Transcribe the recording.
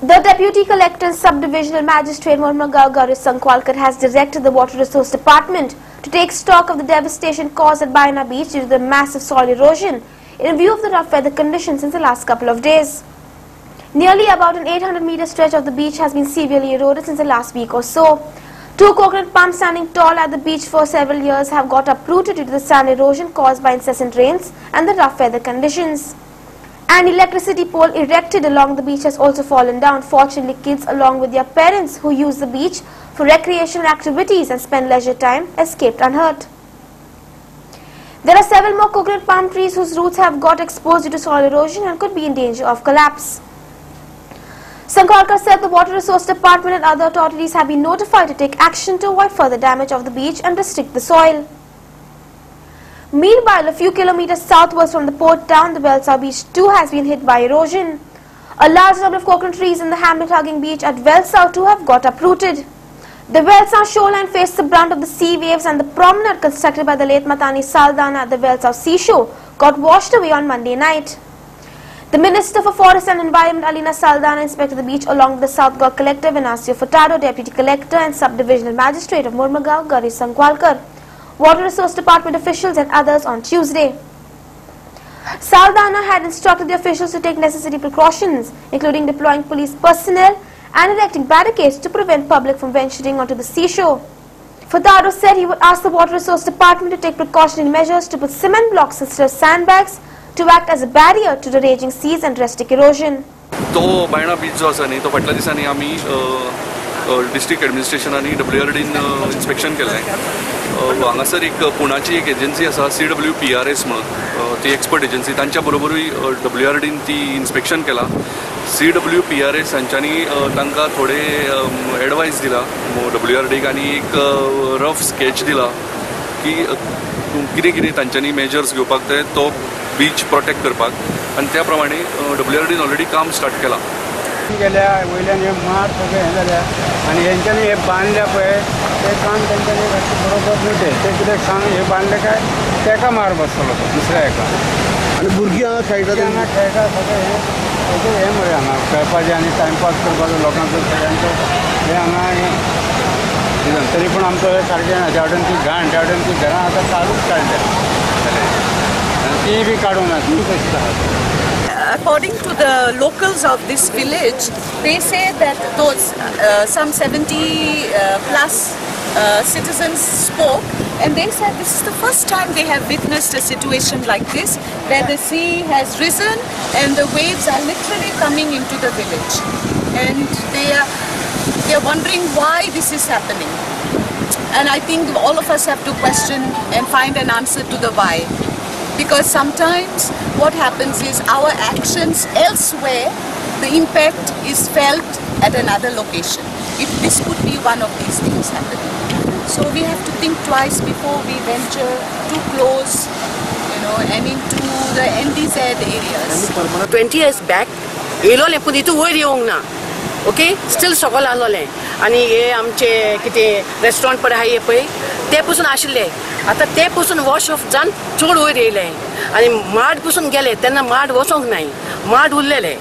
The Deputy Collector and Subdivisional Magistrate Mormagaon Gauri Sankwalkar has directed the Water Resource Department to take stock of the devastation caused at Baina Beach due to the massive soil erosion in view of the rough weather conditions since the last couple of days. Nearly about an 800-meter stretch of the beach has been severely eroded since the last week or so. 2 coconut palms standing tall at the beach for several years have got uprooted due to the sand erosion caused by incessant rains and the rough weather conditions. An electricity pole erected along the beach has also fallen down. Fortunately, kids along with their parents who use the beach for recreational activities and spend leisure time escaped unhurt. There are several more coconut palm trees whose roots have got exposed due to soil erosion and could be in danger of collapse. Sankwalkar said the Water Resource Department and other authorities have been notified to take action to avoid further damage of the beach and restrict the soil. Meanwhile, a few kilometers southwards from the port town, the Welsau beach too has been hit by erosion. A large number of coconut trees in the hamlet-hugging beach at Welsau too have got uprooted. The Welsau shoreline faced the brunt of the sea waves, and the promenade constructed by the late Matani Saldana at the Welsau seashore got washed away on Monday night. The Minister for Forest and Environment, Alina Saldana, inspected the beach along with the South Goa Collector Venancio Furtado, Deputy Collector and Subdivisional Magistrate of Mormagaon Gauri Sankwalkar, Water Resource Department officials and others on Tuesday. Saldana had instructed the officials to take necessary precautions, including deploying police personnel and erecting barricades to prevent public from venturing onto the seashore. Furtado said he would ask the Water Resource Department to take precautionary measures to put cement blocks instead of sandbags to act as a barrier to the raging seas and restrict erosion. तो बायणा बीच जो आसा न्ही तो फाटल्या दिसांनी आमी district एडमिनिस्ट्रेशनानी WRDन inspection केलें. हांगासर एक पुण्याची एक एजन्सी आसा CWPRS म्हणून, ती एक्सपर्ट एजन्सी, तांच्या बरोबरूय WRDन ती इन्स्पेक्शन केलां. CWPRS हांच्यांनी तांकां थोडे एडवायस दिला WRDक आनी एक रफ स्केच दिला की कितें कितें तांच्यांनी मेजर्स घेवपाक ते तो बीच प्रोटेक्ट करपाक, आनी त्या प्रमाणे WRDन ऑलरेडी काम स्टार्ट केलां. गेल्या वयल्यान हे माड सगळें हें जाल्या आनी हेंच्यांनी हे बांदल्या पळय तें काम तेंच्यांनी बरोबर न्हू ते कितें सांग हे बांदलें काय तेका मार बसतलो तो दुसऱ्या हेका. आनी भुरगीं हांगा खेळटा सगळें हें मरे हांगा खेळपाचें आनी टायमपास करपाचो लोकांचो सगळ्यांचो हें हांगा तरी पूण आमचो हें सारकें ना. त्या वाटेन ती घाण, त्या वाटेन ती घरां आतां काडूच काडल्या ती बी काडूना ती कशी आहा. According to the locals of this village, they say that those some 70 plus citizens spoke, and they said this is the first time they have witnessed a situation like this, where the sea has risen and the waves are literally coming into the village, and they are wondering why this is happening. And I think all of us have to question and find an answer to the why. Because sometimes what happens is our actions elsewhere, the impact is felt at another location. If this could be one of these things happening. So we have to think twice before we venture too close, and into the NDZ areas. 20 years back, येलोले पण इतू वयर येवंक ना. Okay, steel सकल आलोले आनी हे आमचे कितें restaurant पळय आहाय पळय ते पसून आशिल्ले. आतां ते पसून वॉश ऑफ जावन चड वयर येयले आनी माड पसून गेले तेन्ना माड वचोंक नाय, माड उरलेले.